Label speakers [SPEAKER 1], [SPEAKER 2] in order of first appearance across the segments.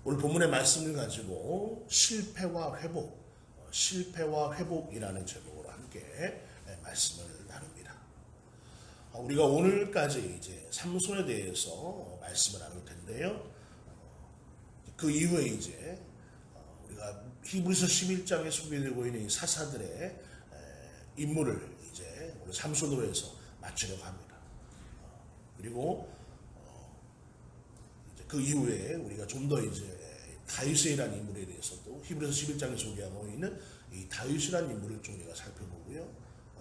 [SPEAKER 1] 오늘 본문의 말씀을 가지고 실패와 회복이라는 제목으로 함께 말씀을 나눕니다. 우리가 오늘까지 이제 삼손에 대해서 말씀을 나눌 텐데요. 그 이후에 이제 우리가 히브리서 11장에 소개되고 있는 이 사사들의 인물을 이제 오늘 삼손으로 해서 마치려고 합니다. 그리고 그 이후에 우리가 좀 더 이제 다윗이라는 인물에 대해서도 히브리서 11장에 소개하고 있는 이 다윗이라는 인물을 좀 우리가 살펴보고요.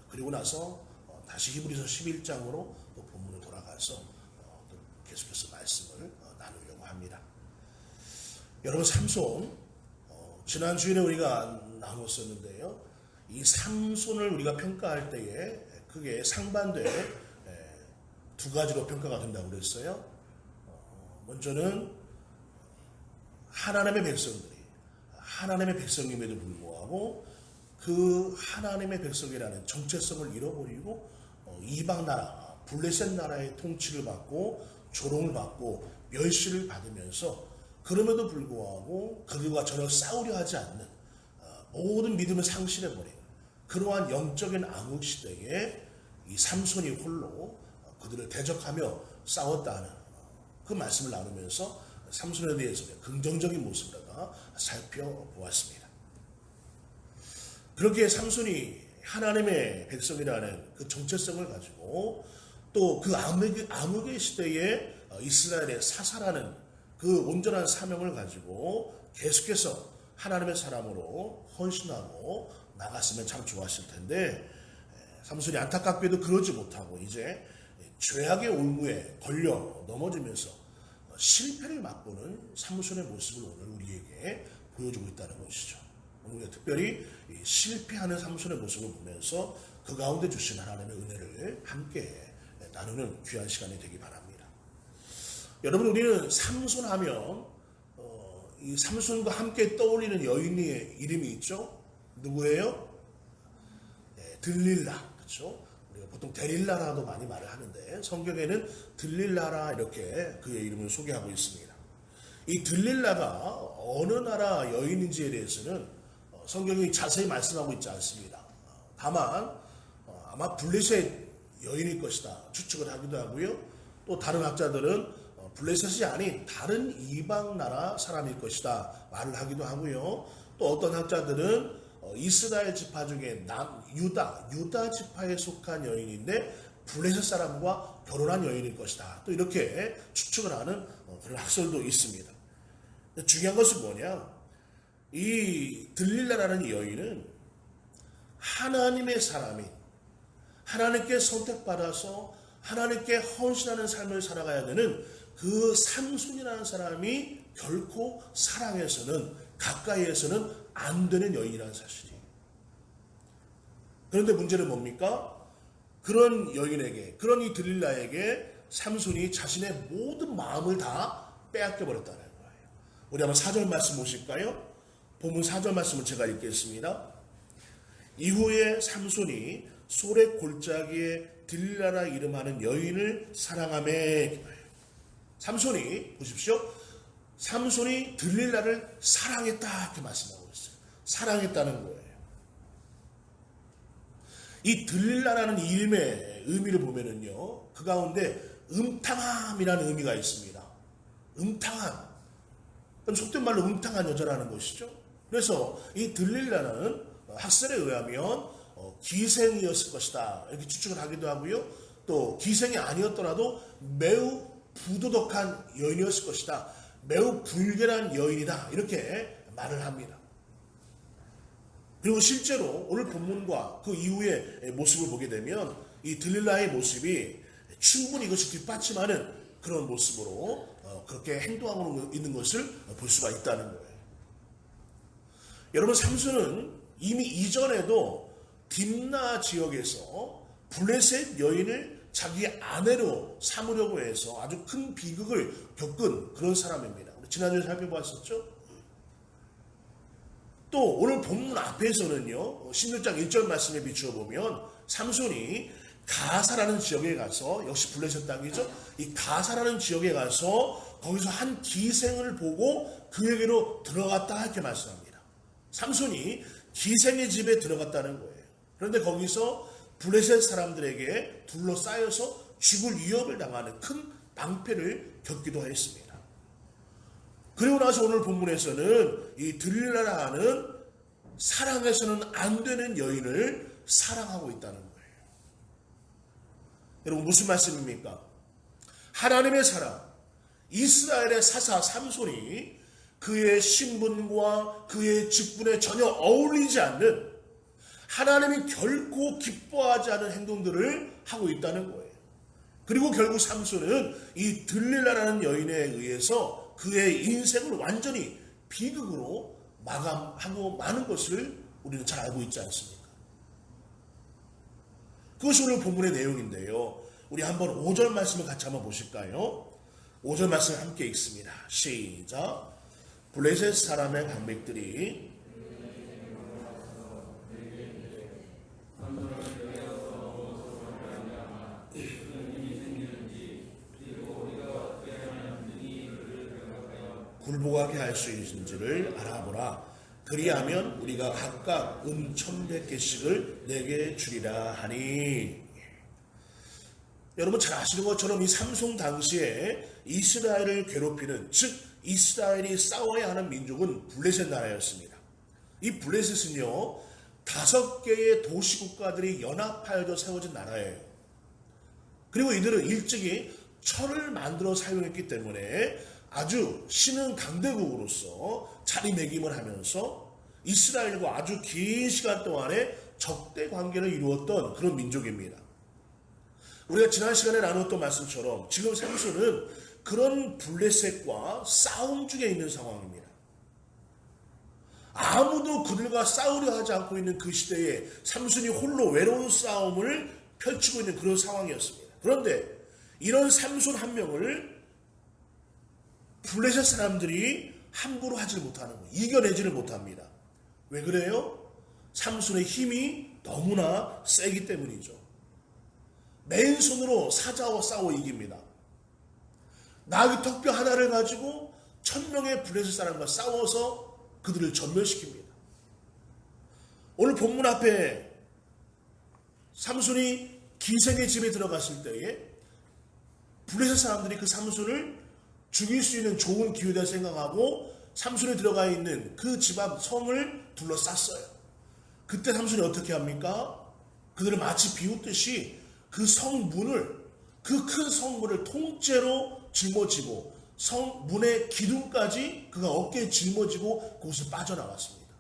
[SPEAKER 1] 그리고 나서 다시 히브리서 11장으로 또 본문으로 돌아가서 또 계속해서 말씀을 나누려고 합니다. 여러분, 삼손 지난 주일에 우리가 나눴었는데요. 이 삼손을 우리가 평가할 때에 그게 상반되에 두 가지로 평가가 된다고 그랬어요. 먼저는 하나님의 백성임에도 불구하고 그 하나님의 백성이라는 정체성을 잃어버리고 이방 나라, 블레셋 나라의 통치를 받고 조롱을 받고 멸시를 받으면서 그럼에도 불구하고 그들과 전혀 싸우려 하지 않는 모든 믿음을 상실해버린 그러한 영적인 암흑 시대에 이 삼손이 홀로 그들을 대적하며 싸웠다는 그 말씀을 나누면서 삼손에 대해서 긍정적인 모습을 살펴보았습니다. 그렇게 삼손이 하나님의 백성이라는 그 정체성을 가지고 또 그 암흑의 시대에 이스라엘의 사사라는 그 온전한 사명을 가지고 계속해서 하나님의 사람으로 헌신하고 나갔으면 참 좋았을 텐데 삼손이 안타깝게도 그러지 못하고 이제 죄악의 올무에 걸려 넘어지면서 실패를 맛보는 삼손의 모습을 오늘 우리에게 보여주고 있다는 것이죠. 오늘 우리가 특별히 실패하는 삼손의 모습을 보면서 그 가운데 주신 하나님의 은혜를 함께 나누는 귀한 시간이 되기 바랍니다. 여러분, 우리는 삼손 하면 이 삼손과 함께 떠올리는 여인의 이름이 있죠. 누구예요? 들릴라. 그렇죠? 우리가 보통 데릴라라도 많이 말을 하는데 성경에는 들릴라라 이렇게 그의 이름을 소개하고 있습니다. 이 들릴라가 어느 나라 여인인지에 대해서는 성경이 자세히 말씀하고 있지 않습니다. 다만 아마 블레셋 여인일 것이다 추측을 하기도 하고요. 또 다른 학자들은 블레셋이 아닌 다른 이방 나라 사람일 것이다 말을 하기도 하고요. 또 어떤 학자들은 이스라엘 지파 중에 유다 지파에 속한 여인인데 블레셋 사람과 결혼한 여인일 것이다. 또 이렇게 추측을 하는 그런 학설도 있습니다. 중요한 것은 뭐냐? 이 들릴라라는 이 여인은 하나님의 사람인 하나님께 선택받아서 하나님께 헌신하는 삶을 살아가야 되는 그 삼손이라는 사람이 결코 사랑해서는 가까이에서는 안 되는 여인이라는 사실이에요. 그런데 문제는 뭡니까? 그런 여인에게, 그런 이 들릴라에게 삼손이 자신의 모든 마음을 다 빼앗겨 버렸다는 거예요. 우리 한번 4절 말씀 보실까요? 본문 4절 말씀을 제가 읽겠습니다. 이후에 삼손이 소렛 골짜기에 들릴라라 이름하는 여인을 사랑하매. 삼손이 보십시오. 삼손이 들릴라를 사랑했다 이렇게 말씀하고 있어요. 사랑했다는 거예요. 이 들릴라라는 이름의 의미를 보면은요, 그 가운데 음탕함이라는 의미가 있습니다. 음탕함. 속된 말로 음탕한 여자라는 것이죠. 그래서 이 들릴라는 학설에 의하면 기생이었을 것이다 이렇게 추측을 하기도 하고요. 또 기생이 아니었더라도 매우 부도덕한 여인이었을 것이다. 매우 불결한 여인이다 이렇게 말을 합니다. 그리고 실제로 오늘 본문과 그 이후의 모습을 보게 되면 이 들릴라의 모습이 충분히 이것이 뒷받침하는 그런 모습으로 그렇게 행동하고 있는 것을 볼 수가 있다는 거예요. 여러분, 삼손은 이미 이전에도 딥나 지역에서 블레셋 여인을 자기 아내로 삼으려고 해서 아주 큰 비극을 겪은 그런 사람입니다. 지난주에 살펴보았었죠. 또 오늘 본문 앞에서는요, 16장 1절 말씀에 비추어 보면 삼손이 가사라는 지역에 가서, 역시 블레셋 땅이죠. 이 가사라는 지역에 가서 거기서 한 기생을 보고 그에게로 들어갔다 이렇게 말씀합니다. 삼손이 기생의 집에 들어갔다는 거예요. 그런데 거기서 블레셋 사람들에게 둘러싸여서 죽을 위협을 당하는 큰 방패를 겪기도 했습니다. 그리고 나서 오늘 본문에서는 이 들릴라라는 사랑해서는 안 되는 여인을 사랑하고 있다는 거예요. 여러분 무슨 말씀입니까? 하나님의 사랑, 이스라엘의 사사 삼손이 그의 신분과 그의 직분에 전혀 어울리지 않는, 하나님이 결코 기뻐하지 않은 행동들을 하고 있다는 거예요. 그리고 결국 삼손은 이 들릴라라는 여인에 의해서 그의 인생을 완전히 비극으로 마감하고 마는 것을 우리는 잘 알고 있지 않습니까? 그것이 오늘 본문의 내용인데요. 우리 한번 5절 말씀을 같이 한번 보실까요? 5절 말씀 함께 읽습니다. 시작. 블레셋 사람의 방백들이 굴복하게 할 수 있는지를 알아보라. 그리하면 우리가 각각 1100개씩을 내게 주리라 하니. 여러분 잘 아시는 것처럼 이 삼손 당시에 이스라엘을 괴롭히는, 즉 이스라엘이 싸워야 하는 민족은 블레셋 나라였습니다. 이 블레셋은요 5개의 도시국가들이 연합하여져 세워진 나라예요. 그리고 이들은 일찍이 철을 만들어 사용했기 때문에 아주 신흥 강대국으로서 자리매김을 하면서 이스라엘과 아주 긴 시간 동안에 적대 관계를 이루었던 그런 민족입니다. 우리가 지난 시간에 나눴던 말씀처럼 지금 삼손은 그런 블레셋과 싸움 중에 있는 상황입니다. 아무도 그들과 싸우려 하지 않고 있는 그 시대에 삼손이 홀로 외로운 싸움을 펼치고 있는 그런 상황이었습니다. 그런데 이런 삼손 한 명을 블레셋 사람들이 함부로 하지 못하는 거예요. 이겨내지를 못합니다. 왜 그래요? 삼손의 힘이 너무나 세기 때문이죠. 맨손으로 사자와 싸워 이깁니다. 나귀 턱뼈 하나를 가지고 1000명의 블레셋 사람과 싸워서 그들을 전멸시킵니다. 오늘 본문 앞에 삼손이 기생의 집에 들어갔을 때에 블레셋 사람들이 그 삼손을 죽일 수 있는 좋은 기회다 생각하고 삼손이 들어가 있는 그 집 앞 성을 둘러쌌어요. 그때 삼손이 어떻게 합니까? 그들을 마치 비웃듯이 그 성문을, 그 큰 성문을 통째로 짊어지고 성문의 기둥까지 그가 어깨에 짊어지고 그곳을 빠져나갔습니다.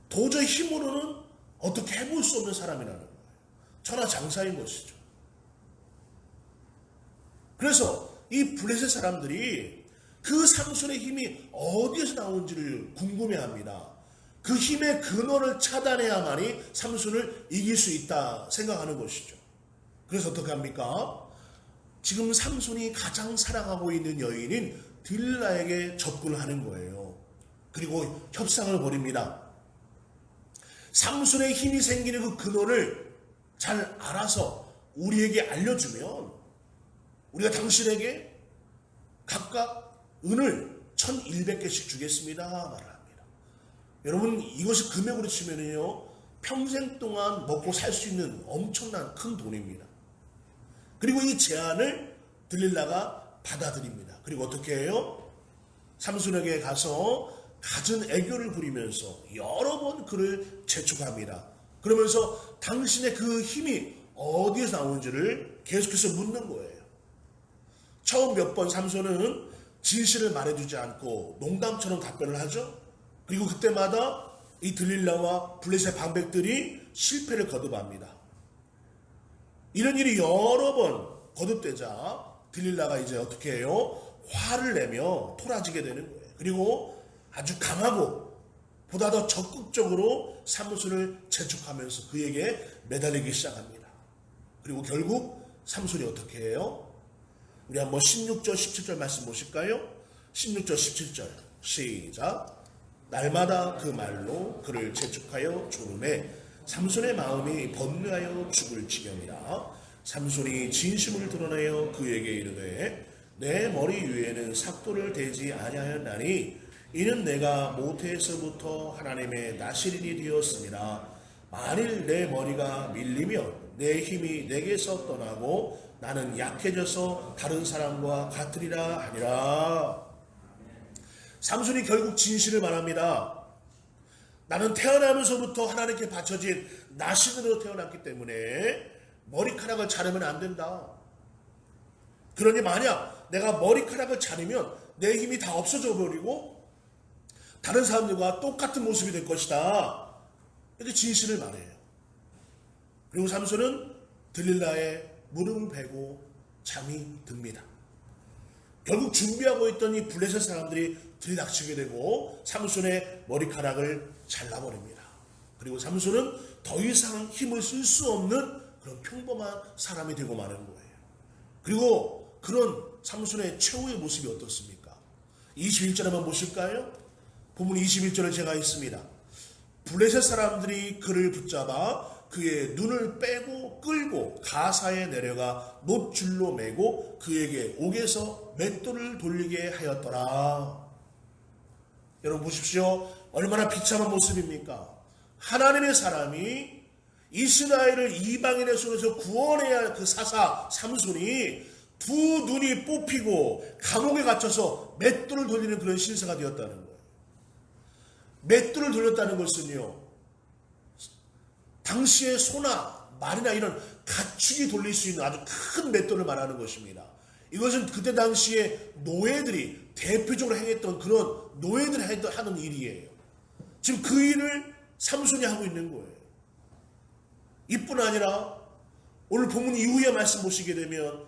[SPEAKER 1] 도저히 힘으로는 어떻게 해볼 수 없는 사람이라는 거예요. 천하장사인 것이죠. 그래서 이 블레셋 사람들이 그 삼손의 힘이 어디에서 나오는지를 궁금해합니다. 그 힘의 근원을 차단해야만이 삼손을 이길 수 있다 생각하는 것이죠. 그래서 어떻게 합니까? 지금 삼손이 가장 사랑하고 있는 여인인 들릴라에게 접근을 하는 거예요. 그리고 협상을 벌입니다. 삼손의 힘이 생기는 그 근원을 잘 알아서 우리에게 알려주면 우리가 당신에게 각각 은을 1100개씩 주겠습니다 말합니다. 여러분 이것이 금액으로 치면요 평생 동안 먹고 살 수 있는 엄청난 큰 돈입니다. 그리고 이 제안을 들릴라가 받아들입니다. 그리고 어떻게 해요? 삼손에게 가서 갖은 애교를 부리면서 여러 번 그를 재촉합니다. 그러면서 당신의 그 힘이 어디에서 나오는지를 계속해서 묻는 거예요. 처음 몇 번 삼손은 진실을 말해주지 않고 농담처럼 답변을 하죠. 그리고 그때마다 이 들릴라와 블레셋 방백들이 실패를 거듭합니다. 이런 일이 여러 번 거듭되자 들릴라가 이제 어떻게 해요? 화를 내며 토라지게 되는 거예요. 그리고 아주 강하고 보다 더 적극적으로 삼손을 재촉하면서 그에게 매달리기 시작합니다. 그리고 결국 삼손이 어떻게 해요? 우리 한번 16절 17절 말씀 보실까요? 16절 17절 시작. 날마다 그 말로 그를 재촉하여 조르매 삼손의 마음이 번뇌하여 죽을 지경이라. 삼손이 진심을 드러내어 그에게 이르되 내 머리 위에는 삭도를 대지 아니하였나니 이는 내가 모태에서부터 하나님의 나시린이 되었습니다. 만일 내 머리가 밀리면 내 힘이 내게서 떠나고 나는 약해져서 다른 사람과 같으리라 하니라. 삼손이 결국 진실을 말합니다. 나는 태어나면서부터 하나님께 바쳐진 나시린으로 태어났기 때문에 머리카락을 자르면 안 된다. 그러니 만약 내가 머리카락을 자르면 내 힘이 다 없어져 버리고 다른 사람들과 똑같은 모습이 될 것이다. 이렇게 진실을 말해요. 그리고 삼손은 들릴라의 무릎을 베고 잠이 듭니다. 결국 준비하고 있던 이 블레셋 사람들이 들이닥치게 되고 삼손의 머리카락을 잘라버립니다. 그리고 삼손은 더 이상 힘을 쓸 수 없는 그런 평범한 사람이 되고 마는 거예요. 그리고 그런 삼손의 최후의 모습이 어떻습니까? 21절 한번 보실까요? 본문 21절에 제가 있습니다. 블레셋 사람들이 그를 붙잡아 그의 눈을 빼고 끌고 가사에 내려가 놋줄로 매고 그에게 옥에서 맷돌을 돌리게 하였더라. 여러분 보십시오. 얼마나 비참한 모습입니까? 하나님의 사람이 이스라엘을 이방인의 손에서 구원해야 할 그 사사 삼손이 두 눈이 뽑히고 감옥에 갇혀서 맷돌을 돌리는 그런 신세가 되었다는 거예요. 맷돌을 돌렸다는 것은요, 당시의 소나 말이나 이런 가축이 돌릴 수 있는 아주 큰 맷돌을 말하는 것입니다. 이것은 그때 당시에 노예들이 대표적으로 행했던 그런 노예들이 하는 일이에요. 지금 그 일을 삼손이 하고 있는 거예요. 이뿐 아니라 오늘 본문 이후의 말씀 보시게 되면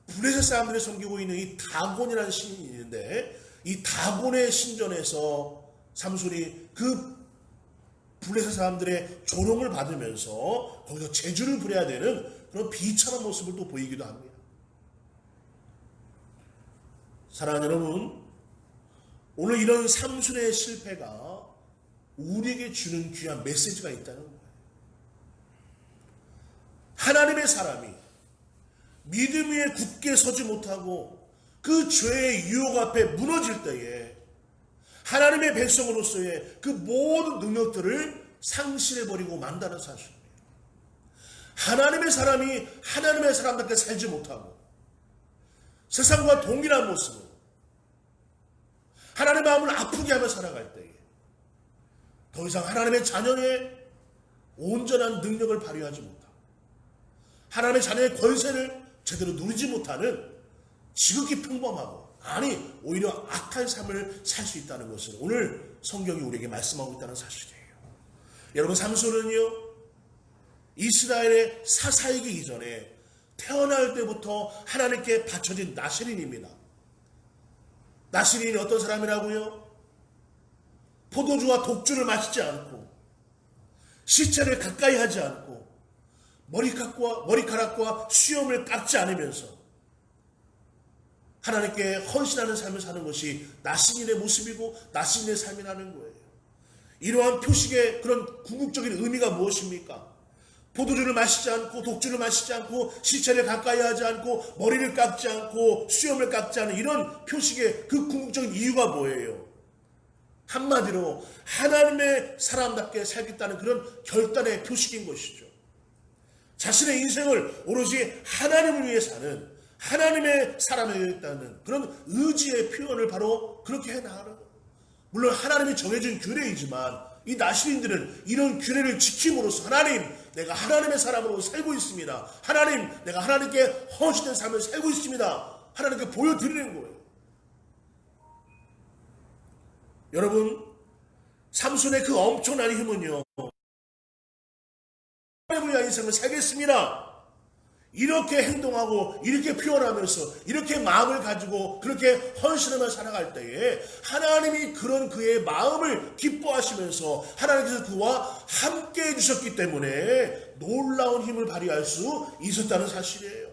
[SPEAKER 1] 블레셋 사람들이 섬기고 있는 이 다곤이라는 신이 있는데 이 다곤의 신전에서 삼손이 그 블레셋 사람들의 조롱을 받으면서 거기서 제주를 부려야 되는 그런 비참한 모습을 또 보이기도 합니다. 사랑하는 여러분, 오늘 이런 삼손의 실패가 우리에게 주는 귀한 메시지가 있다는 거예요. 하나님의 사람이 믿음 위에 굳게 서지 못하고 그 죄의 유혹 앞에 무너질 때에 하나님의 백성으로서의 그 모든 능력들을 상실해버리고 만다는 사실입니다. 하나님의 사람이 하나님의 사람답게 살지 못하고 세상과 동일한 모습으로 하나님의 마음을 아프게 하며 살아갈 때에 더 이상 하나님의 자녀의 온전한 능력을 발휘하지 못하고 하나님의 자녀의 권세를 제대로 누리지 못하는 지극히 평범하고 아니 오히려 악한 삶을 살 수 있다는 것을 오늘 성경이 우리에게 말씀하고 있다는 사실이에요. 여러분 삼손은요 이스라엘의 사사이기 이전에 태어날 때부터 하나님께 바쳐진 나시린입니다. 나시린이 어떤 사람이라고요? 포도주와 독주를 마시지 않고 시체를 가까이 하지 않고 머리카락과 수염을 깎지 않으면서 하나님께 헌신하는 삶을 사는 것이 나시린의 모습이고 나시린의 삶이라는 거예요. 이러한 표식의 그런 궁극적인 의미가 무엇입니까? 포도주를 마시지 않고 독주를 마시지 않고 시체를 가까이 하지 않고 머리를 깎지 않고 수염을 깎지 않은 이런 표식의 그 궁극적인 이유가 뭐예요? 한마디로 하나님의 사람답게 살겠다는 그런 결단의 표식인 것이죠. 자신의 인생을 오로지 하나님을 위해 사는 하나님의 사람이 되겠다는 그런 의지의 표현을 바로 그렇게 해나가는 거예요. 물론 하나님이 정해준 규례이지만 이 나시린들은 이런 규례를 지킴으로써 하나님 내가 하나님의 사람으로 살고 있습니다. 하나님 내가 하나님께 헌신된 삶을 살고 있습니다. 하나님께 보여드리는 거예요. 여러분 삼손의 그 엄청난 힘은요 하나님을 위한 인생을 살겠습니다. 이렇게 행동하고 이렇게 표현하면서 이렇게 마음을 가지고 그렇게 헌신하며 살아갈 때에 하나님이 그런 그의 마음을 기뻐하시면서 하나님께서 그와 함께 해주셨기 때문에 놀라운 힘을 발휘할 수 있었다는 사실이에요.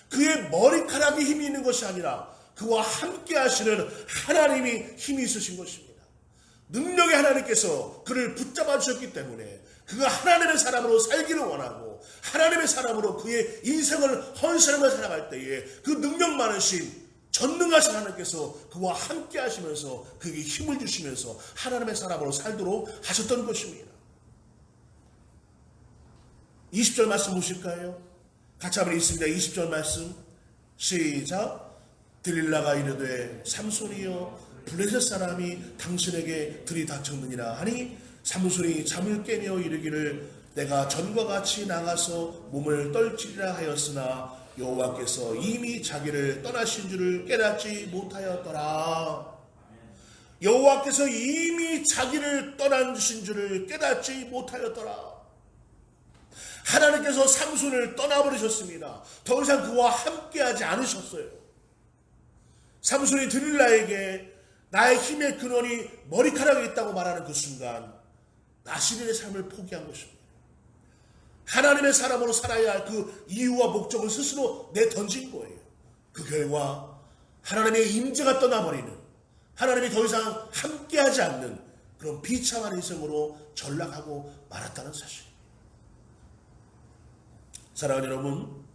[SPEAKER 1] 그의 머리카락이 힘이 있는 것이 아니라 그와 함께 하시는 하나님이 힘이 있으신 것입니다. 능력의 하나님께서 그를 붙잡아 주셨기 때문에 그가 하나님의 사람으로 살기를 원하고 하나님의 사람으로 그의 인생을 헌신하며 살아갈 때에 그 능력 많으신 전능하신 하나님께서 그와 함께 하시면서 그에게 힘을 주시면서 하나님의 사람으로 살도록 하셨던 것입니다. 20절 말씀 보실까요? 같이 한번 읽습니다. 20절 말씀 시작. 들릴라가 이르되 삼손이여 블레셋 사람이 당신에게 들이닥쳤느니라 하니 삼손이 잠을 깨며 이르기를 내가 전과 같이 나가서 몸을 떨치리라 하였으나 여호와께서 이미 자기를 떠나신 줄을 깨닫지 못하였더라. 여호와께서 이미 자기를 떠나신 줄을 깨닫지 못하였더라. 하나님께서 삼손을 떠나버리셨습니다. 더 이상 그와 함께하지 않으셨어요. 삼손이 들릴라에게 나의 힘의 근원이 머리카락에 있다고 말하는 그 순간 나시린의 삶을 포기한 것입니다. 하나님의 사람으로 살아야 할 그 이유와 목적을 스스로 내던진 거예요. 그 결과 하나님의 임재가 떠나버리는, 하나님이 더 이상 함께하지 않는 그런 비참한 인생으로 전락하고 말았다는 사실. 사랑하는 여러분,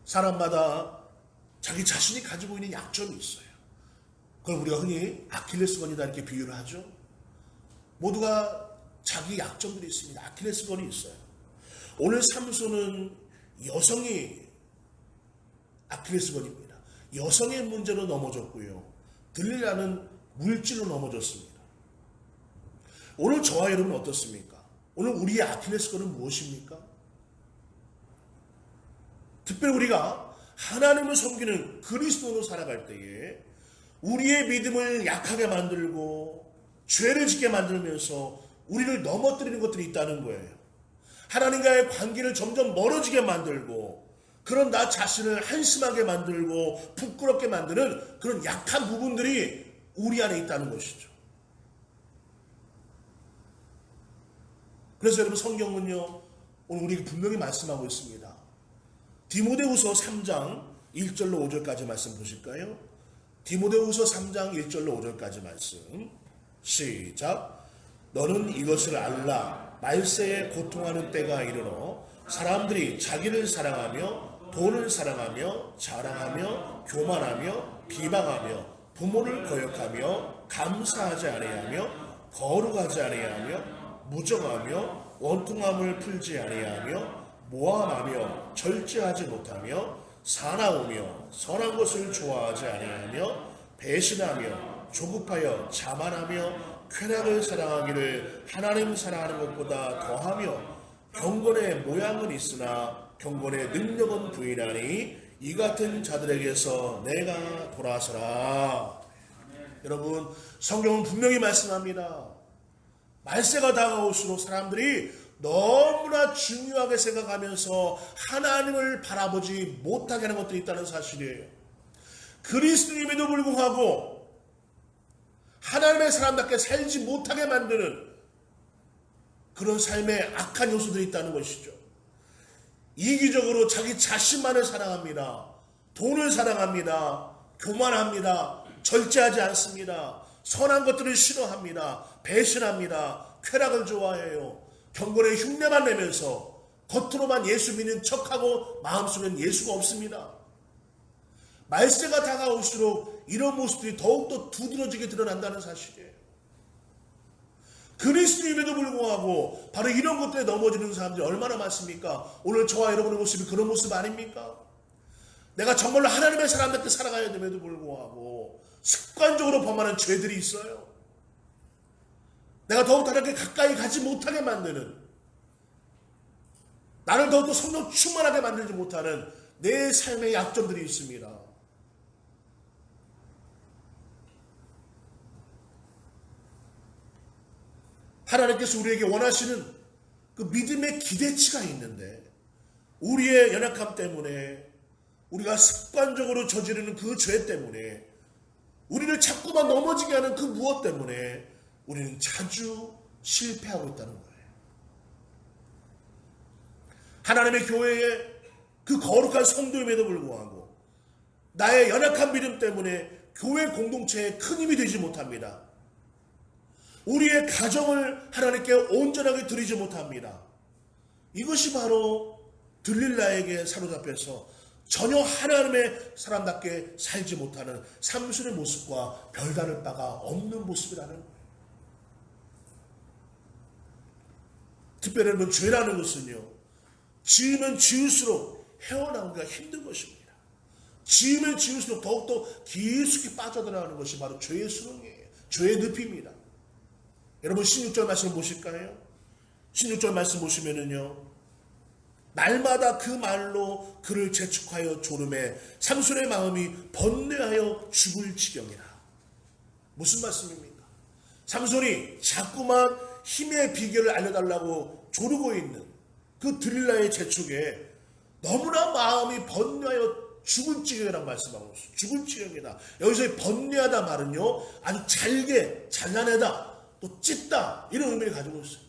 [SPEAKER 1] 사람마다 자기 자신이 가지고 있는 약점이 있어요. 그걸 우리가 흔히 아킬레스건이다 이렇게 비유를 하죠. 모두가 자기 약점들이 있습니다. 아킬레스건이 있어요. 오늘 삼손은 여성이 아킬레스건입니다. 여성의 문제로 넘어졌고요. 들릴라는 물질로 넘어졌습니다. 오늘 저와 여러분은 어떻습니까? 오늘 우리의 아킬레스건은 무엇입니까? 특별히 우리가 하나님을 섬기는 그리스도로 살아갈 때에 우리의 믿음을 약하게 만들고 죄를 짓게 만들면서 우리를 넘어뜨리는 것들이 있다는 거예요. 하나님과의 관계를 점점 멀어지게 만들고 그런 나 자신을 한심하게 만들고 부끄럽게 만드는 그런 약한 부분들이 우리 안에 있다는 것이죠. 그래서 여러분 성경은요 오늘 우리에게 분명히 말씀하고 있습니다. 디모데후서 3장 1절로 5절까지 말씀 보실까요? 디모데후서 3장 1절로 5절까지 말씀 시작. 너는 이것을 알라. 말세에 고통하는 때가 이르러 사람들이 자기를 사랑하며 돈을 사랑하며 자랑하며 교만하며 비방하며 부모를 거역하며 감사하지 아니하며 거룩하지 아니하며 무정하며 원통함을 풀지 아니하며 모함하며 절제하지 못하며 사나우며 선한 것을 좋아하지 아니하며 배신하며 조급하여 자만하며 쾌락을 사랑하기를 하나님 사랑하는 것보다 더하며 경건의 모양은 있으나 경건의 능력은 부인하니 이 같은 자들에게서 내가 돌아서라. 여러분 성경은 분명히 말씀합니다. 말세가 다가올수록 사람들이 너무나 중요하게 생각하면서 하나님을 바라보지 못하게 하는 것들이 있다는 사실이에요. 그리스도임에도 불구하고 하나님의 사람답게 살지 못하게 만드는 그런 삶의 악한 요소들이 있다는 것이죠. 이기적으로 자기 자신만을 사랑합니다. 돈을 사랑합니다. 교만합니다. 절제하지 않습니다. 선한 것들을 싫어합니다. 배신합니다. 쾌락을 좋아해요. 경건의 흉내만 내면서 겉으로만 예수 믿는 척하고 마음속엔 예수가 없습니다. 말세가 다가올수록 이런 모습들이 더욱더 두드러지게 드러난다는 사실이에요. 그리스도임에도 불구하고 바로 이런 것들에 넘어지는 사람들이 얼마나 많습니까? 오늘 저와 여러분의 모습이 그런 모습 아닙니까? 내가 정말로 하나님의 사람답게 살아가야 됨에도 불구하고 습관적으로 범하는 죄들이 있어요. 내가 더욱 하나님께 가까이 가지 못하게 만드는, 나를 더욱더 성령 충만하게 만들지 못하는 내 삶의 약점들이 있습니다. 하나님께서 우리에게 원하시는 그 믿음의 기대치가 있는데 우리의 연약함 때문에 우리가 습관적으로 저지르는 그 죄 때문에 우리를 자꾸만 넘어지게 하는 그 무엇 때문에 우리는 자주 실패하고 있다는 거예요. 하나님의 교회에 그 거룩한 성도임에도 불구하고 나의 연약한 믿음 때문에 교회 공동체에 큰 힘이 되지 못합니다. 우리의 가정을 하나님께 온전하게 드리지 못합니다. 이것이 바로 들릴라에게 사로잡혀서 전혀 하나님의 사람답게 살지 못하는 삼손의 모습과 별다를 바가 없는 모습이라는 거예요. 특별히 여러분, 죄라는 것은요, 지으면 지을수록 헤어나오기가 힘든 것입니다. 지으면 지을수록 더욱더 깊숙이 빠져들어가는 것이 바로 죄의 수렁이에요. 죄의 늪입니다. 여러분, 16절 말씀을 보실까요? 16절 말씀 보시면은요, 날마다 그 말로 그를 재촉하여 조름에 삼손의 마음이 번뇌하여 죽을 지경이라. 무슨 말씀입니까? 삼손이 자꾸만 힘의 비결을 알려달라고 조르고 있는 그 들릴라의 재촉에 너무나 마음이 번뇌하여 죽을 지경이라고 말씀하고 있어요. 죽을 지경이다. 여기서의 번뇌하다 말은요, 아주 잘게, 잘라내다, 또 찢다, 이런 의미를 가지고 있어요.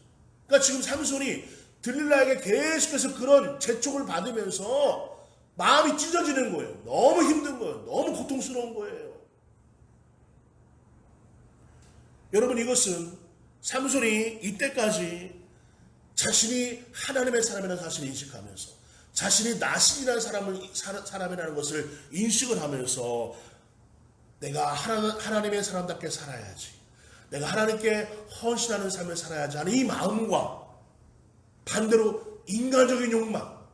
[SPEAKER 1] 그러니까 지금 삼손이 들릴라에게 계속해서 그런 재촉을 받으면서 마음이 찢어지는 거예요. 너무 힘든 거예요. 너무 고통스러운 거예요. 여러분, 이것은 삼손이 이때까지 자신이 하나님의 사람이라는 사실을 인식하면서 자신이 나신이라는 사람이라는 것을 인식을 하면서 내가 하나님의 사람답게 살아야지, 내가 하나님께 헌신하는 삶을 살아야지 하는 이 마음과 반대로 인간적인 욕망,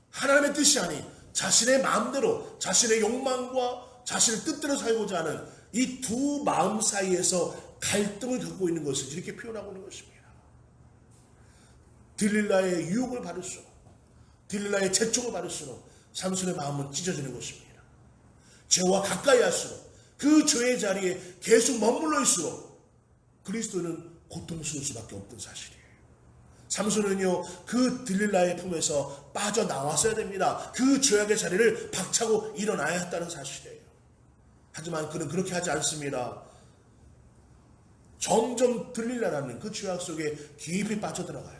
[SPEAKER 1] 하나님의 뜻이 아닌 자신의 마음대로 자신의 욕망과 자신의 뜻대로 살고자 하는 이 두 마음 사이에서 갈등을 겪고 있는 것을 이렇게 표현하고 있는 것입니다. 들릴라의 유혹을 받을수록, 들릴라의 재촉을 받을수록 삼손의 마음은 찢어지는 것입니다. 죄와 가까이 할수록, 그 죄의 자리에 계속 머물러 있을수록 그리스도는 고통스러울 수밖에 없던 사실이에요. 삼손은요, 그 들릴라의 품에서 빠져나왔어야 됩니다. 그 죄악의 자리를 박차고 일어나야 했다는 사실이에요. 하지만 그는 그렇게 하지 않습니다. 점점 들릴라라는 그 죄악 속에 깊이 빠져들어가요.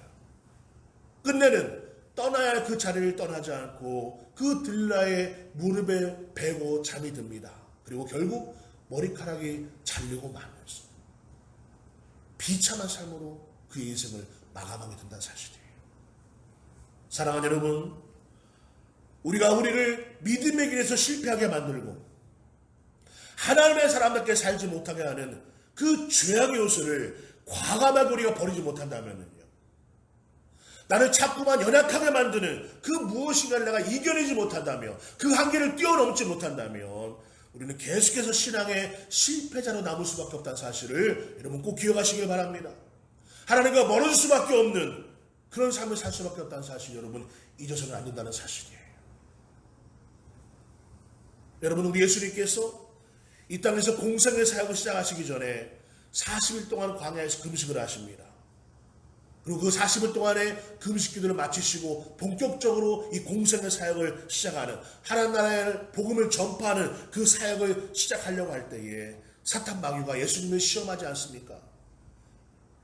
[SPEAKER 1] 끝내는 떠나야 할 그 자리를 떠나지 않고 그 들릴라의 무릎에 베고 잠이 듭니다. 그리고 결국 머리카락이 잘리고 마면서 비참한 삶으로 그의 인생을 마감하게 된다는 사실이에요. 사랑하는 여러분, 우리가 우리를 믿음의 길에서 실패하게 만들고 하나님의 사람답게 살지 못하게 하는 그 죄악의 요소를 과감하게 우리가 버리지 못한다면요, 나를 자꾸만 연약하게 만드는 그 무엇인가를 내가 이겨내지 못한다면, 그 한계를 뛰어넘지 못한다면 우리는 계속해서 신앙의 실패자로 남을 수밖에 없다는 사실을 여러분 꼭 기억하시길 바랍니다. 하나님과 멀어질 수밖에 없는 그런 삶을 살 수밖에 없다는 사실, 여러분 잊어서는 안 된다는 사실이에요. 여러분, 우리 예수님께서 이 땅에서 공생의 사역을 시작하시기 전에 40일 동안 광야에서 금식을 하십니다. 그리고 그 40일 동안의 금식 기도를 마치시고 본격적으로 이 공생의 사역을 시작하는, 하나님 나라의 복음을 전파하는 그 사역을 시작하려고 할 때에 사탄 마귀가 예수님을 시험하지 않습니까?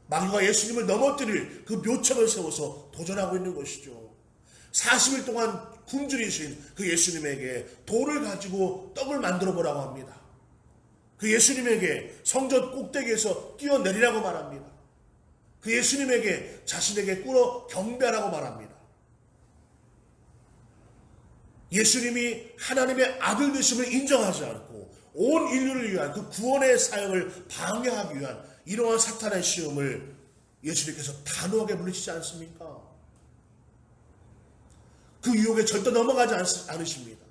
[SPEAKER 1] 마귀가 예수님을 넘어뜨릴 그 묘책을 세워서 도전하고 있는 것이죠. 40일 동안 굶주리신 그 예수님에게 돌을 가지고 떡을 만들어 보라고 합니다. 그 예수님에게 성전 꼭대기에서 뛰어내리라고 말합니다. 그 예수님에게 자신에게 꿇어 경배하라고 말합니다. 예수님이 하나님의 아들 되심을 인정하지 않고 온 인류를 위한 그 구원의 사역을 방해하기 위한 이러한 사탄의 시험을 예수님께서 단호하게 물리치지 않습니까? 그 유혹에 절대 넘어가지 않으십니다.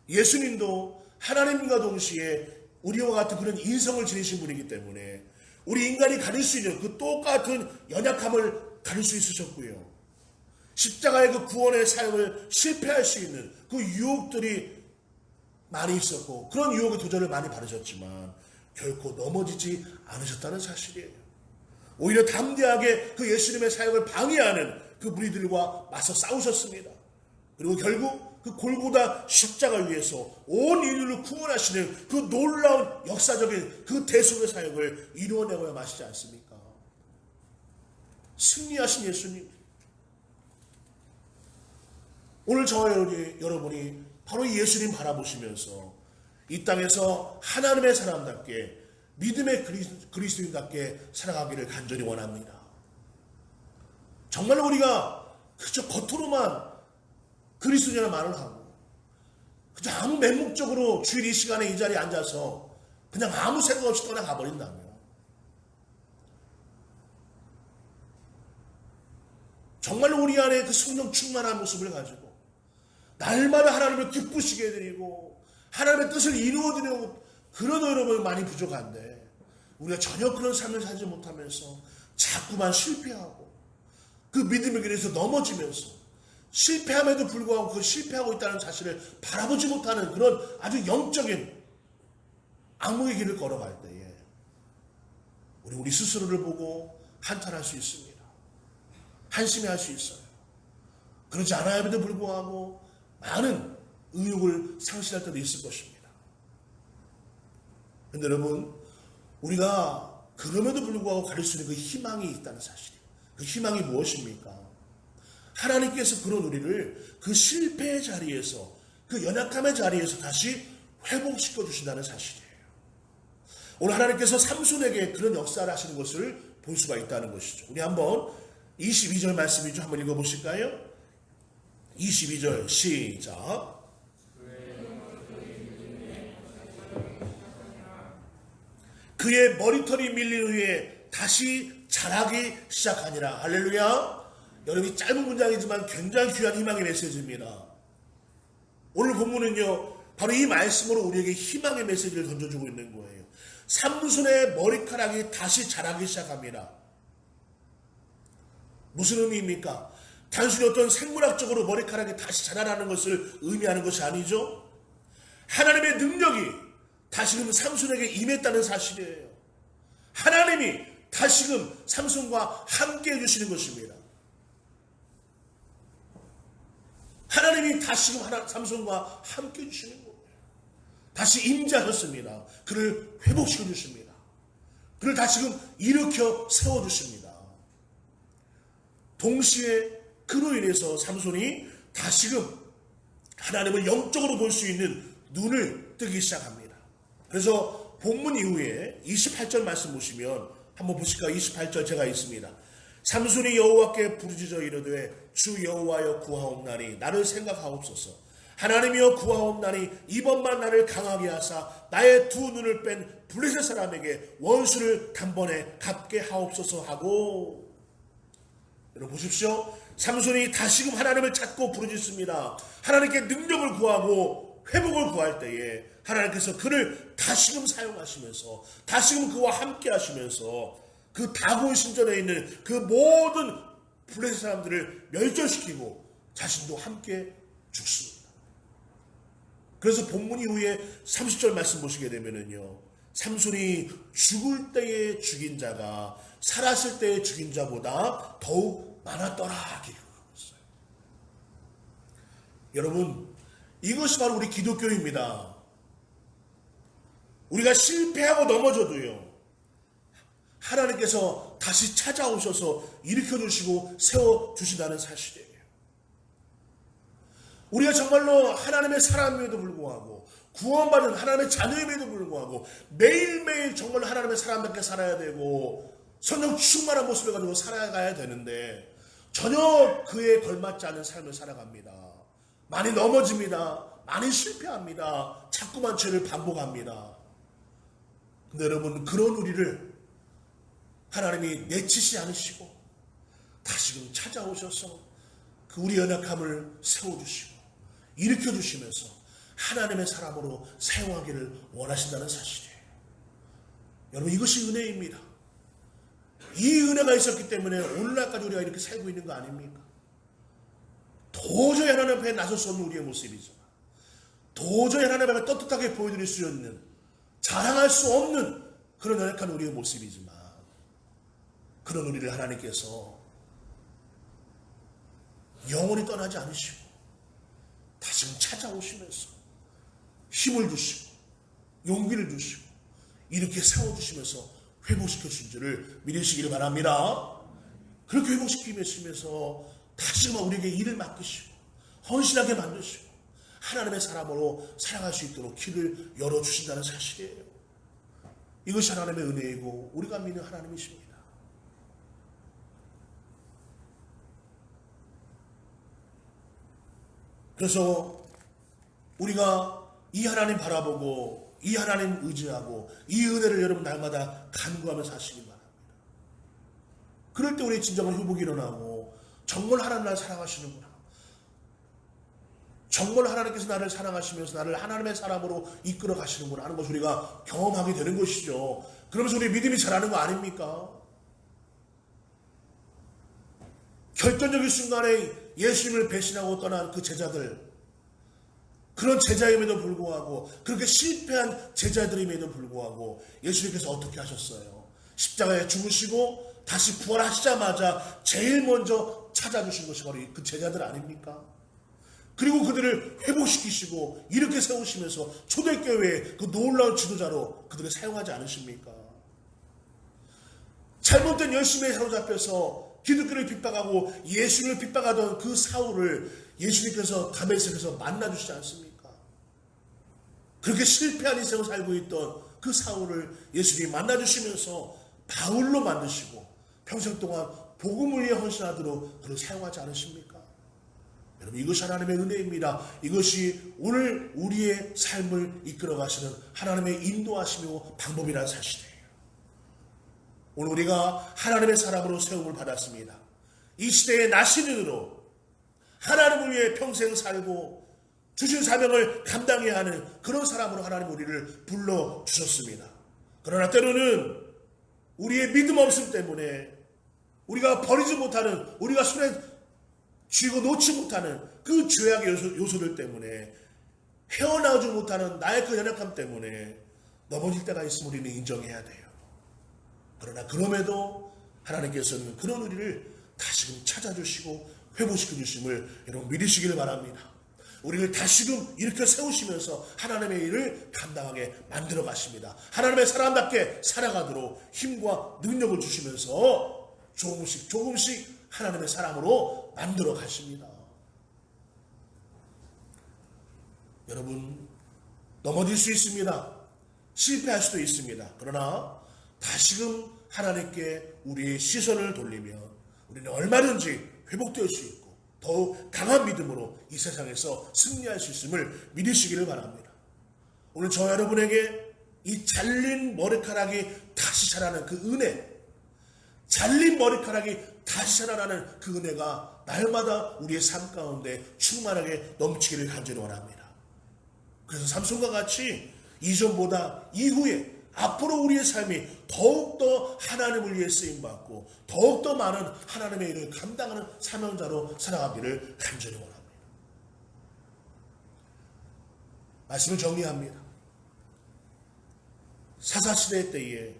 [SPEAKER 1] 예수님도 하나님과 동시에 우리와 같은 그런 인성을 지니신 분이기 때문에 우리 인간이 가질 수 있는 그 똑같은 연약함을 가질 수 있으셨고요. 십자가의 그 구원의 사역을 실패할 수 있는 그 유혹들이 많이 있었고 그런 유혹의 도전을 많이 받으셨지만 결코 넘어지지 않으셨다는 사실이에요. 오히려 담대하게 그 예수님의 사역을 방해하는 그 무리들과 맞서 싸우셨습니다. 그리고 결국 그 골고다 십자가를 위해서 온 인류를 구원하시는 그 놀라운 역사적인 그 대속의 사역을 이루어내고야 마시지 않습니까? 승리하신 예수님. 오늘 저와 여러분이 바로 이 예수님 바라보시면서 이 땅에서 하나님의 사람답게 믿음의 그리스도인답게 살아가기를 간절히 원합니다. 정말 우리가 그저 겉으로만 그리스도인이라는 말을 하고 그저 아무 맹목적으로 주일 이 시간에 이 자리에 앉아서 그냥 아무 생각 없이 떠나가 버린다면 정말로 우리 안에 그 성령 충만한 모습을 가지고 날마다 하나님을 기쁘시게 해드리고 하나님의 뜻을 이루어드리는 그런 여러분 많이 부족한데 우리가 전혀 그런 삶을 살지 못하면서 자꾸만 실패하고 그 믿음의 길에서 넘어지면서 실패함에도 불구하고 그 실패하고 있다는 사실을 바라보지 못하는 그런 아주 영적인 악몽의 길을 걸어갈 때에 우리 스스로를 보고 한탄할 수 있습니다. 한심해할 수 있어요. 그렇지 않아야에도 불구하고 많은 의욕을 상실할 때도 있을 것입니다. 그런데 여러분 우리가 그럼에도 불구하고 가릴 수 있는 그 희망이 있다는 사실이에요. 그 희망이 무엇입니까? 하나님께서 그런 우리를 그 실패의 자리에서 그 연약함의 자리에서 다시 회복시켜 주신다는 사실이에요. 오늘 하나님께서 삼손에게 그런 역사를 하시는 것을 볼 수가 있다는 것이죠. 우리 한번 22절 말씀이죠. 한번 읽어보실까요? 22절 시작. 그의 머리털이 밀린 후에 다시 자라기 시작하니라. 할렐루야. 여러분 이 짧은 문장이지만 굉장히 귀한 희망의 메시지입니다. 오늘 본문은요 바로 이 말씀으로 우리에게 희망의 메시지를 던져주고 있는 거예요. 삼손의 머리카락이 다시 자라기 시작합니다. 무슨 의미입니까? 단순히 어떤 생물학적으로 머리카락이 다시 자라나는 것을 의미하는 것이 아니죠. 하나님의 능력이 다시금 삼손에게 임했다는 사실이에요. 하나님이 다시금 삼손과 함께 해주시는 것입니다. 하나님이 다시금 삼손과 함께 해주시는 거예요. 다시 임재하셨습니다. 그를 회복시켜 주십니다. 그를 다시금 일으켜 세워주십니다. 동시에 그로 인해서 삼손이 다시금 하나님을 영적으로 볼 수 있는 눈을 뜨기 시작합니다. 그래서 본문 이후에 28절 말씀 보시면 한번 보실까요? 28절 제가 있습니다. 삼손이 여호와께 부르짖어 이르되 주 여호와여 구하옵나니 나를 생각하옵소서. 하나님이여 구하옵나니 이번만 나를 강하게 하사 나의 두 눈을 뺀 블레셋 사람에게 원수를 단번에 갚게 하옵소서 하고. 여러분 보십시오. 삼손이 다시금 하나님을 찾고 부르짖습니다. 하나님께 능력을 구하고 회복을 구할 때에 하나님께서 그를 다시금 사용하시면서 다시금 그와 함께 하시면서 그 다곤 신전에 있는 그 모든 블레셋 사람들을 멸절시키고 자신도 함께 죽습니다. 그래서 본문 이후에 30절 말씀 보시게 되면은요, 삼손이 죽을 때에 죽인 자가 살았을 때에 죽인 자보다 더욱 많았더라 기록하고 있어요. 여러분, 이것이 바로 우리 기독교입니다. 우리가 실패하고 넘어져도요, 하나님께서 다시 찾아오셔서 일으켜주시고 세워주신다는 사실이에요. 우리가 정말로 하나님의 사람임에도 불구하고 구원받은 하나님의 자녀임에도 불구하고 매일매일 정말로 하나님의 사람답게 살아야 되고 성령 충만한 모습을 가지고 살아가야 되는데 전혀 그에 걸맞지 않은 삶을 살아갑니다. 많이 넘어집니다. 많이 실패합니다. 자꾸만 죄를 반복합니다. 근데 여러분, 그런 우리를 하나님이 내치지 않으시고 다시금 찾아오셔서 그 우리 연약함을 세워주시고 일으켜주시면서 하나님의 사람으로 사용하기를 원하신다는 사실이에요. 여러분, 이것이 은혜입니다. 이 은혜가 있었기 때문에 오늘날까지 우리가 이렇게 살고 있는 거 아닙니까? 도저히 하나님 앞에 나설 수 없는 우리의 모습이죠. 도저히 하나님 앞에 떳떳하게 보여드릴 수 없는, 자랑할 수 없는 그런 연약한 우리의 모습이지만 그런 우리를 하나님께서 영원히 떠나지 않으시고 다시금 찾아오시면서 힘을 주시고 용기를 주시고 이렇게 세워주시면서 회복시켜 주신 줄을 믿으시기를 바랍니다. 그렇게 회복시키면서 다시금 우리에게 일을 맡기시고 헌신하게 만드시고 하나님의 사람으로 살아갈 수 있도록 길을 열어주신다는 사실이에요. 이것이 하나님의 은혜이고 우리가 믿는 하나님이십니다. 그래서 우리가 이 하나님 바라보고 이 하나님 의지하고 이 은혜를 여러분 날마다 간구하며 사시기 바랍니다. 그럴 때 우리 진정한 회복이 일어나고 정말 하나님 나를 사랑하시는구나. 정말 하나님께서 나를 사랑하시면서 나를 하나님의 사람으로 이끌어 가시는구나 하는 것을 우리가 경험하게 되는 것이죠. 그러면서 우리 믿음이 자라는 거 아닙니까? 결정적인 순간에 예수님을 배신하고 떠난 그 제자들, 그런 제자임에도 불구하고 그렇게 실패한 제자들임에도 불구하고 예수님께서 어떻게 하셨어요? 십자가에 죽으시고 다시 부활하시자마자 제일 먼저 찾아주신 것이 바로 그 제자들 아닙니까? 그리고 그들을 회복시키시고 이렇게 세우시면서 초대교회의 그 놀라운 지도자로 그들을 사용하지 않으십니까? 잘못된 열심에 사로잡혀서 기독교를 핍박하고 예수님을 핍박하던 그 사울을 예수님께서 다메섹에서 만나주시지 않습니까? 그렇게 실패한 인생을 살고 있던 그 사울을 예수님이 만나주시면서 바울로 만드시고 평생 동안 복음을 위해 헌신하도록 그를 사용하지 않으십니까? 여러분, 이것이 하나님의 은혜입니다. 이것이 오늘 우리의 삶을 이끌어 가시는 하나님의 인도하심이고 방법이라는 사실이에요. 오늘 우리가 하나님의 사람으로 세움을 받았습니다. 이 시대의 나시린으로 하나님을 위해 평생 살고 주신 사명을 감당해야 하는 그런 사람으로 하나님 우리를 불러주셨습니다. 그러나 때로는 우리의 믿음 없음 때문에 우리가 버리지 못하는, 우리가 손에 쥐고 놓지 못하는 그 죄악의 요소들 때문에 헤어나오지 못하는 나의 그 연약함 때문에 넘어질 때가 있으면 우리는 인정해야 돼요. 그러나 그럼에도 하나님께서는 그런 우리를 다시금 찾아주시고 회복시켜 주심을 여러분 믿으시기를 바랍니다. 우리를 다시금 이렇게 세우시면서 하나님의 일을 감당하게 만들어 가십니다. 하나님의 사람답게 살아가도록 힘과 능력을 주시면서 조금씩 하나님의 사람으로 만들어 가십니다. 여러분, 넘어질 수 있습니다. 실패할 수도 있습니다. 그러나 다시금 하나님께 우리의 시선을 돌리면 우리는 얼마든지 회복될 수 있고 더욱 강한 믿음으로 이 세상에서 승리할 수 있음을 믿으시기를 바랍니다. 오늘 저 여러분에게 이 잘린 머리카락이 다시 자라는 그 은혜, 잘린 머리카락이 다시 자라나는 그 은혜가 날마다 우리의 삶 가운데 충만하게 넘치기를 간절히 원합니다. 그래서 삼손과 같이 이전보다 이후에 앞으로 우리의 삶이 더욱더 하나님을 위해 쓰임받고 더욱더 많은 하나님의 일을 감당하는 사명자로 살아가기를 간절히 원합니다. 말씀을 정리합니다. 사사시대 때에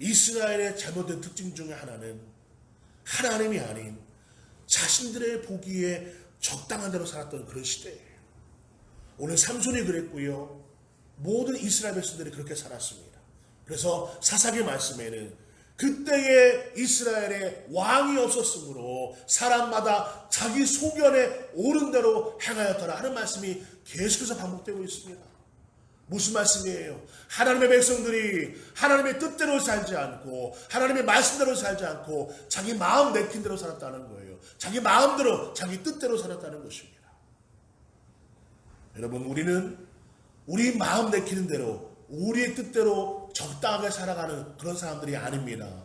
[SPEAKER 1] 이스라엘의 잘못된 특징 중에 하나는 하나님이 아닌 자신들의 보기에 적당한 대로 살았던 그런 시대예요. 오늘 삼손이 그랬고요. 모든 이스라엘 백성들이 그렇게 살았습니다. 그래서 사사기 말씀에는 그때의 이스라엘에 왕이 없었으므로 사람마다 자기 소견에 옳은 대로 행하였더라 하는 말씀이 계속해서 반복되고 있습니다. 무슨 말씀이에요? 하나님의 백성들이 하나님의 뜻대로 살지 않고 하나님의 말씀대로 살지 않고 자기 마음 내킨 대로 살았다는 거예요. 자기 마음대로 자기 뜻대로 살았다는 것입니다. 여러분, 우리는 우리 마음 내키는 대로 우리의 뜻대로 적당하게 살아가는 그런 사람들이 아닙니다.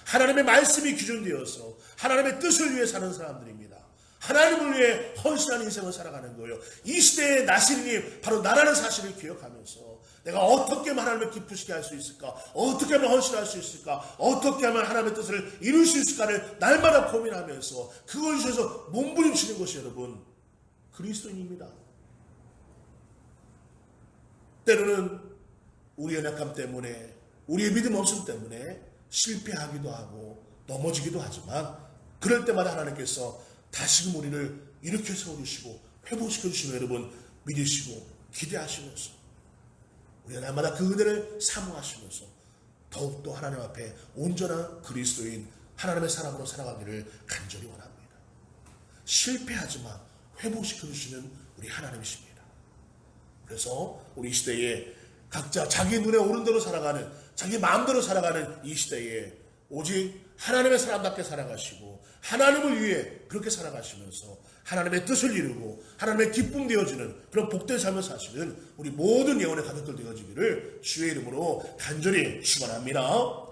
[SPEAKER 1] 하나님의 말씀이 기준되어서 하나님의 뜻을 위해 사는 사람들입니다. 하나님을 위해 헌신하는 인생을 살아가는 거예요. 이 시대의 나시린이 바로 나라는 사실을 기억하면서 내가 어떻게 하면 하나님을 기쁘시게 할 수 있을까? 어떻게 하면 헌신할 수 있을까? 어떻게 하면 하나님의 뜻을 이룰 수 있을까를 날마다 고민하면서 그걸 위해서 몸부림치는 것이 여러분 그리스도인입니다. 때로는 우리의 연약함 때문에 우리의 믿음 없음 때문에 실패하기도 하고 넘어지기도 하지만 그럴 때마다 하나님께서 다시금 우리를 일으켜 세워주시고 회복시켜 주시면 여러분 믿으시고 기대하시면서 우리가 날마다 그 은혜를 사모하시면서 더욱더 하나님 앞에 온전한 그리스도인 하나님의 사람으로 살아가기를 간절히 원합니다. 실패하지만 회복시켜 주시는 우리 하나님이십니다. 그래서 우리 시대에 각자 자기 눈에 오른 대로 살아가는, 자기 마음대로 살아가는 이 시대에 오직 하나님의 사람답게 살아가시고 하나님을 위해 그렇게 살아가시면서 하나님의 뜻을 이루고 하나님의 기쁨 되어지는 그런 복된 삶을 사시는 우리 모든 영혼의 가족들 되어지기를 주의 이름으로 간절히 축원합니다.